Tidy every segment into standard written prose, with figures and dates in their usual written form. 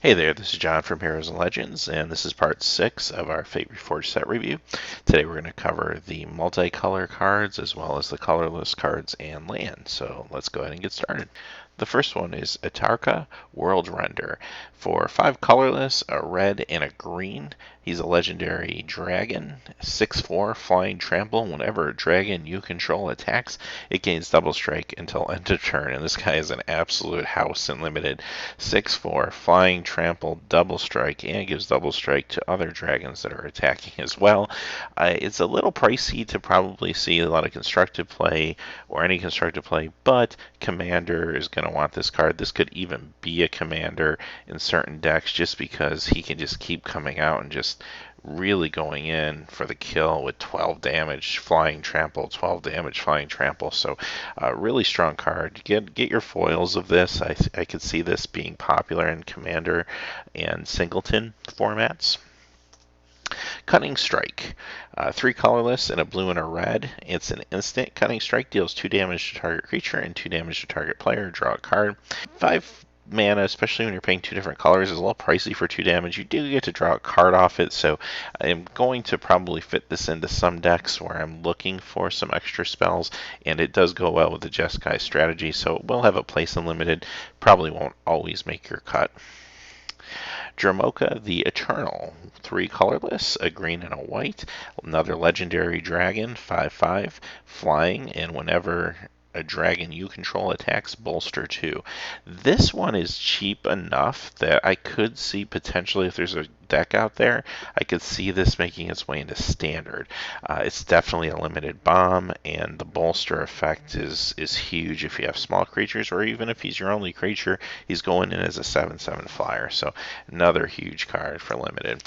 Hey there, this is John from Heroes and Legends, and this is part 6 of our Fate Reforged set review. Today we're going to cover the multicolor cards as well as the colorless cards and land. So let's go ahead and get started. The first one is Atarka World Render. For 5 colorless, a red, and a green, he's a legendary dragon, 6/4 flying trample. Whenever a dragon you control attacks, it gains double strike until end of turn. And this guy is an absolute house in limited. 6/4 flying trample, double strike, and gives double strike to other dragons that are attacking as well. It's a little pricey to probably see a lot of constructive play or any constructive play, but Commander is going to want this card. This could even be a Commander in certain decks just because he can just keep coming out and just really going in for the kill with 12 damage flying trample, 12 damage flying trample. So really strong card. Get your foils of this. I could see this being popular in Commander and Singleton formats. Cutting Strike. 3 colorless and a blue and a red. It's an instant. Cutting Strike deals 2 damage to target creature and 2 damage to target player. Draw a card. 5 mana, especially when you're paying 2 different colors, is a little pricey for 2 damage. You do get to draw a card off it, so I'm going to probably fit this into some decks where I'm looking for some extra spells, and it does go well with the Jeskai strategy, so it will have a place in limited. Probably won't always make your cut. Dromoka the Eternal, 3 colorless, a green and a white, another legendary dragon, 5/5, flying, and whenever a dragon you control attacks, bolster 2. This one is cheap enough that I could see potentially, if there's a deck out there, I could see this making its way into standard. It's definitely a limited bomb, and the bolster effect is huge if you have small creatures, or even if he's your only creature, he's going in as a 7/7 flyer. So another huge card for limited.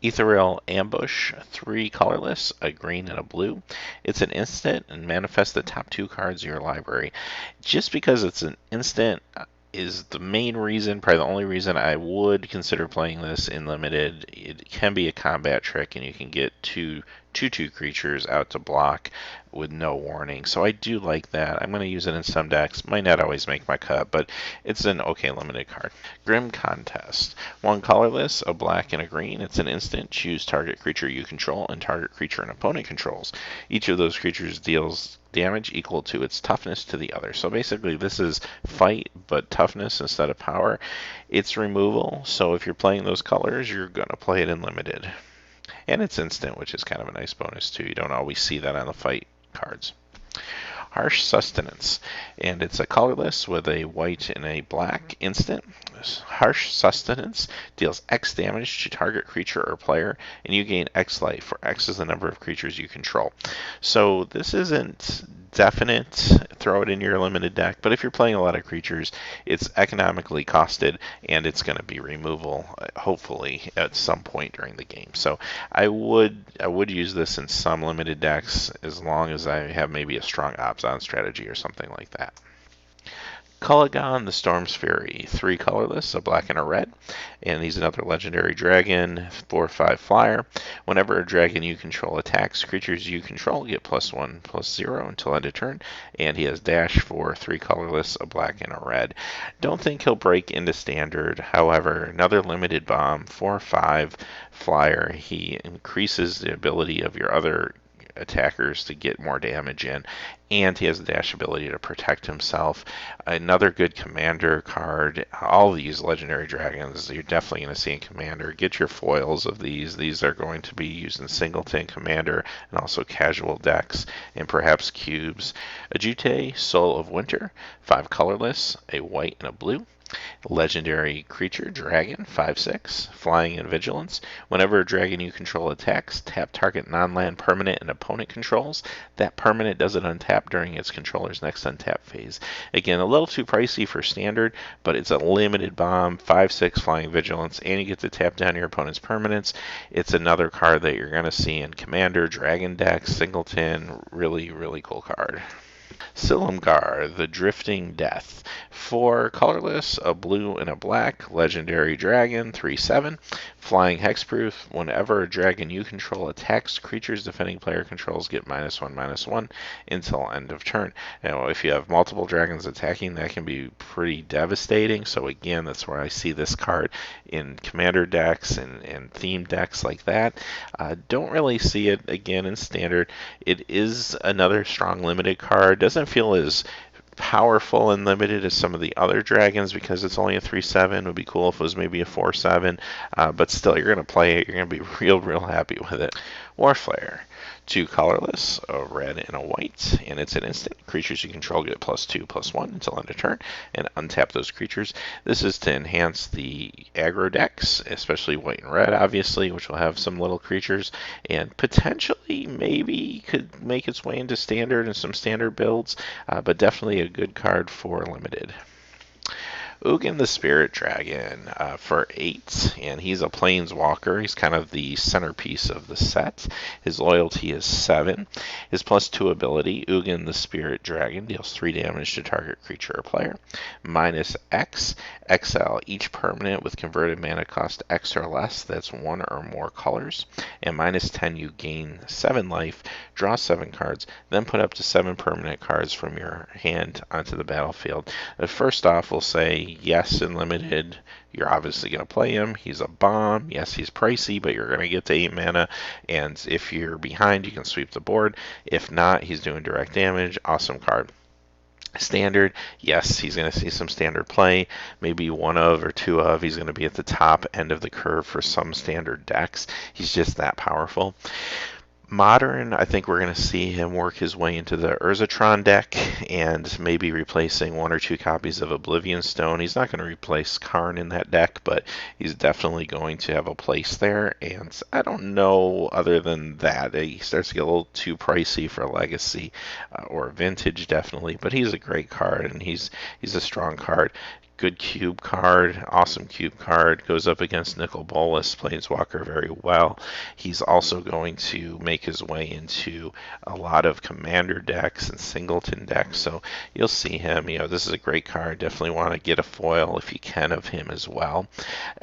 Ethereal Ambush, 3 colorless, a green and a blue. It's an instant and manifests the top 2 cards of your library. Just because it's an instant is the main reason, probably the only reason I would consider playing this in limited. It can be a combat trick, and you can get two 2/2 creatures out to block with no warning. So I do like that. I'm going to use it in some decks. Might not always make my cut, but it's an okay limited card. Grim Contest. 1 colorless, a black and a green. It's an instant. Choose target creature you control and target creature an opponent controls. Each of those creatures deals damage equal to its toughness to the other. So basically this is fight, but toughness instead of power. It's removal, so if you're playing those colors, you're going to play it in limited. And it's instant, which is kind of a nice bonus too. You don't always see that on the fight cards. Harsh Sustenance, and it's a colorless with a white and a black instant. Harsh Sustenance deals X damage to target creature or player, and you gain X life, for X is the number of creatures you control. So this isn't definite, throw it in your limited deck, but if you're playing a lot of creatures, it's economically costed, and it's going to be removal, hopefully, at some point during the game. So I would use this in some limited decks, as long as I have maybe a strong opt-on strategy or something like that. Kalagan the Storm's Fury, 3 colorless, a black and a red, and he's another legendary dragon, 4/5 flyer. Whenever a dragon you control attacks, creatures you control get +1/+0 until end of turn, and he has dash for 3 colorless, a black and a red. Don't think he'll break into standard. However, another limited bomb, 4/5 flyer. He increases the ability of your other attackers to get more damage in, and he has the dash ability to protect himself. Another good commander card. All these legendary dragons you're definitely going to see in commander. Get your foils of these. These are going to be used in singleton commander and also casual decks, and perhaps cubes. Ajute, Soul of Winter, 5 colorless, a white and a blue. Legendary creature, dragon, 5/6, flying and vigilance. Whenever a dragon you control attacks, tap target non-land permanent an opponent controls. That permanent doesn't untap during its controller's next untap phase. Again, a little too pricey for standard, but it's a limited bomb, 5/6 flying vigilance, and you get to tap down your opponent's permanents. It's another card that you're going to see in commander, dragon decks, singleton. Really, really cool card. Silumgar, the Drifting Death. 4 colorless, a blue and a black, legendary dragon, 3/7. Flying hexproof. Whenever a dragon you control attacks creatures defending player controls, get -1/-1 until end of turn. Now, if you have multiple dragons attacking, that can be pretty devastating. So again, that's where I see this card in commander decks and theme decks like that. Don't really see it again in standard. It is another strong limited card. Doesn't feel as powerful and limited as some of the other dragons because it's only a 3/7. It would be cool if it was maybe a 4/7, but still, you're going to play it. You're going to be real happy with it. Warflare. 2 colorless, a red and a white, and it's an instant. Creatures you control get +2/+1 until end of turn, and untap those creatures. This is to enhance the aggro decks, especially white and red, obviously, which will have some little creatures, and potentially maybe could make its way into standard and some standard builds, but definitely a good card for limited. Dugan the Spirit Dragon for 8, and he's a planeswalker. He's kind of the centerpiece of the set. His loyalty is 7. His +2 ability, Dugan the Spirit Dragon, deals 3 damage to target creature or player. -X, exile each permanent with converted mana cost X or less that's 1 or more colors. And -10, you gain 7 life, draw 7 cards, then put up to 7 permanent cards from your hand onto the battlefield. First off, we'll say yes, in limited, you're obviously going to play him. He's a bomb. Yes, he's pricey, but you're going to get to 8 mana, and if you're behind, you can sweep the board. If not, he's doing direct damage. Awesome card. Standard, yes, he's going to see some standard play, maybe 1 of or 2 of. He's going to be at the top end of the curve for some standard decks. He's just that powerful. Modern, I think we're going to see him work his way into the Urzatron deck and maybe replacing 1 or 2 copies of Oblivion Stone. He's not going to replace Karn in that deck, but he's definitely going to have a place there. And I don't know, other than that, he starts to get a little too pricey for Legacy or Vintage, definitely. But he's a great card, and he's a strong card. Good cube card, awesome cube card, goes up against Nicol Bolas, Planeswalker, very well. He's also going to make his way into a lot of commander decks and singleton decks, so you'll see him. This is a great card. Definitely want to get a foil if you can of him as well.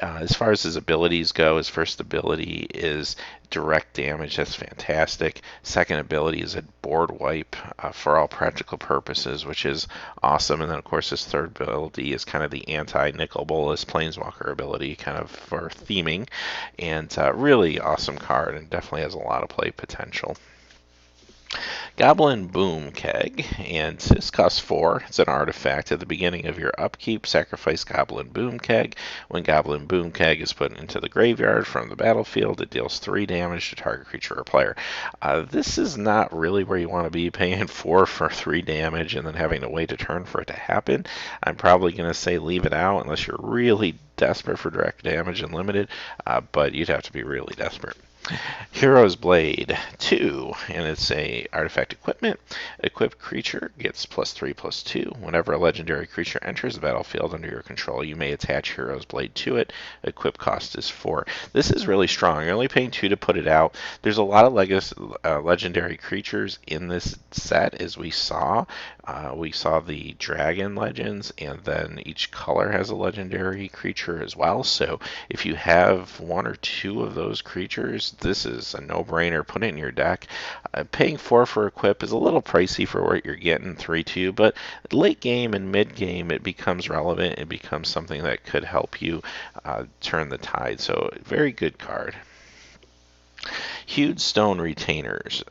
As far as his abilities go, his first ability is direct damage. That's fantastic. Second ability is a board wipe for all practical purposes, which is awesome. And then, of course, his third ability is kind of the anti-Nicol Bolas Planeswalker ability, kind of for theming. And really awesome card, and definitely has a lot of play potential. Goblin Boom Keg, and this costs 4. It's an artifact. At the beginning of your upkeep, sacrifice Goblin Boom Keg. When Goblin Boom Keg is put into the graveyard from the battlefield, it deals 3 damage to target creature or player. This is not really where you want to be, paying 4 for 3 damage and then having to wait a turn for it to happen. I'm probably going to say leave it out unless you're really desperate for direct damage and limited, but you'd have to be really desperate. Hero's Blade 2, and it's a artifact equipment. Equipped creature gets +3/+2. Whenever a legendary creature enters the battlefield under your control, you may attach Hero's Blade to it. Equip cost is 4. This is really strong. You're only paying 2 to put it out. There's a lot of legendary creatures in this set, as we saw. We saw the dragon legends, and then each color has a legendary creature as well. So if you have 1 or 2 of those creatures, this is a no-brainer. Put it in your deck. Paying 4 for equip is a little pricey for what you're getting, 3/2, but late game and mid game it becomes relevant. It becomes something that could help you turn the tide. So very good card. Huge Stone Retainers.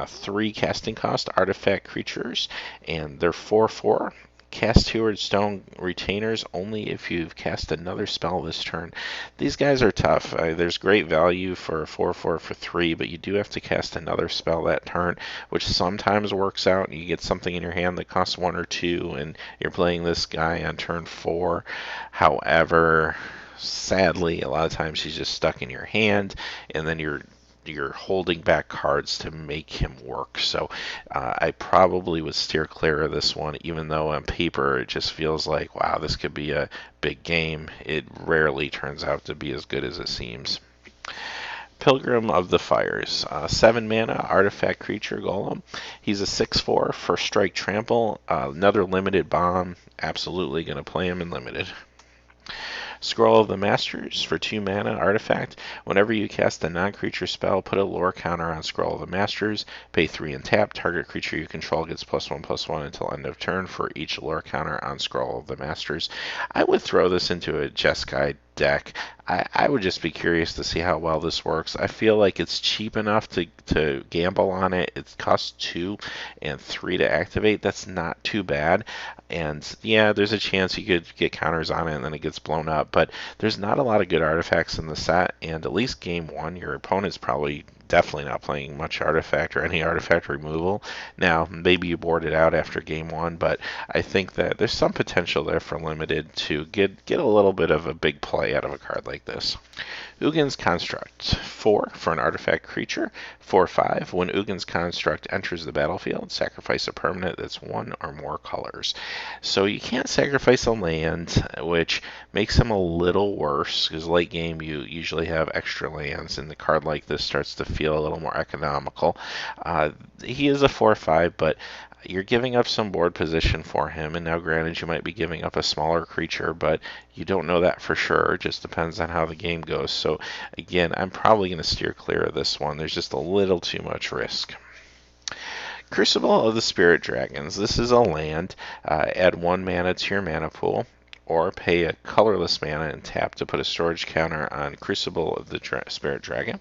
3 casting cost artifact creatures, and they're 4/4. Cast Steward Stone Retainers only if you've cast another spell this turn. These guys are tough. There's great value for a 4/4 for 3, but you do have to cast another spell that turn, which sometimes works out, and you get something in your hand that costs 1 or 2, and you're playing this guy on turn 4. However, sadly, a lot of times he's just stuck in your hand, and then you're holding back cards to make him work. So I probably would steer clear of this one, even though on paper it just feels like, wow, this could be a big game. It rarely turns out to be as good as it seems. Pilgrim of the Fires, 7 mana artifact creature golem. He's a 6/4 first strike trample, another limited bomb. Absolutely going to play him in limited. Scroll of the Masters for 2 mana artifact. Whenever you cast a non-creature spell, put a lore counter on Scroll of the Masters. Pay 3 and tap. Target creature you control gets +1/+1 until end of turn for each lore counter on Scroll of the Masters. I would throw this into a Jeskai deck. I would just be curious to see how well this works. I feel like it's cheap enough to gamble on it. It costs 2 and 3 to activate. That's not too bad. And yeah, there's a chance you could get counters on it and then it gets blown up. But there's not a lot of good artifacts in the set. And at least game 1, your opponent's probably definitely not playing much artifact or any artifact removal. Now, maybe you board it out after game 1, but I think that there's some potential there for limited to get a little bit of a big play out of a card like this. Dugan's Construct, 4 for an artifact creature, 4/5. When Dugan's Construct enters the battlefield, sacrifice a permanent that's 1 or more colors. So you can't sacrifice a land, which makes him a little worse, because late game you usually have extra lands, and the card like this starts to feel a little more economical. He is a 4/5, but you're giving up some board position for him, and now granted you might be giving up a smaller creature, but you don't know that for sure. It just depends on how the game goes. So again, I'm probably going to steer clear of this one. There's just a little too much risk. Crucible of the Spirit Dragons. This is a land. Add 1 mana to your mana pool, or pay a colorless mana and tap to put a storage counter on Crucible of the Spirit Dragon.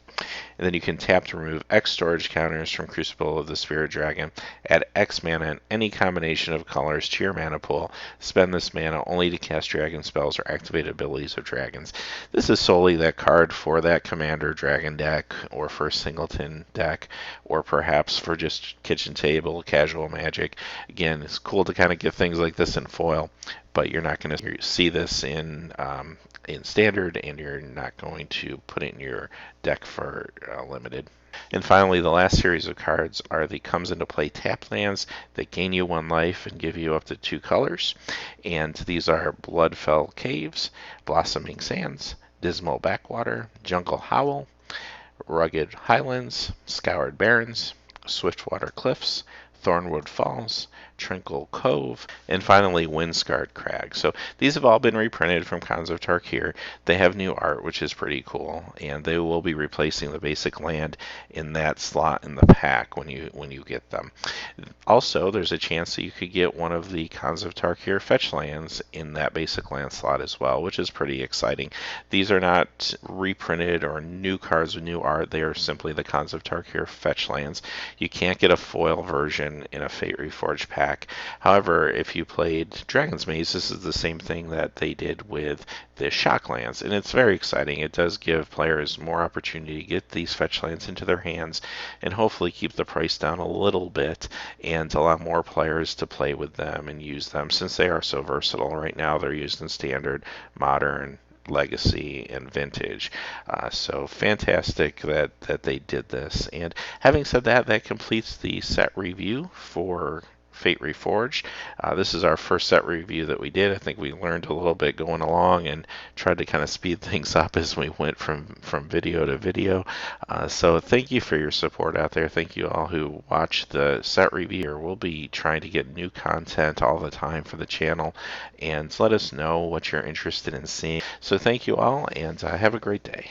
And then you can tap to remove X storage counters from Crucible of the Spirit Dragon. Add X mana and any combination of colors to your mana pool. Spend this mana only to cast dragon spells or activate abilities of dragons. This is solely that card for that Commander Dragon deck, or for a Singleton deck, or perhaps for just kitchen table, casual Magic. Again, it's cool to kind of get things like this in foil, but you're not going to see this in standard, and you're not going to put it in your deck for limited. And finally, the last series of cards are the comes into play tap lands that gain you 1 life and give you up to 2 colors. And these are Bloodfell Caves, Blossoming Sands, Dismal Backwater, Jungle Howl, Rugged Highlands, Scoured Barrens, Swiftwater Cliffs, Thornwood Falls, Trinkle Cove, and finally Windscarred Crag. So these have all been reprinted from Khans of Tarkir. They have new art, which is pretty cool, and they will be replacing the basic land in that slot in the pack when you get them. Also, there's a chance that you could get one of the Khans of Tarkir fetch lands in that basic land slot as well, which is pretty exciting. These are not reprinted or new cards with new art. They are simply the Khans of Tarkir fetch lands. You can't get a foil version in a Fate Reforged pack. However, if you played Dragon's Maze, this is the same thing that they did with the Shocklands, and it's very exciting. It does give players more opportunity to get these fetch lands into their hands and hopefully keep the price down a little bit and allow more players to play with them and use them, since they are so versatile. Right now they're used in Standard, Modern, Legacy, and Vintage. So fantastic that they did this. And having said that, that completes the set review for Fate Reforged. This is our first set review that we did. I think we learned a little bit going along and tried to kind of speed things up as we went from video to video. So thank you for your support out there. Thank you all who watch the set review. We'll be trying to get new content all the time for the channel, and let us know what you're interested in seeing. So thank you all, and have a great day.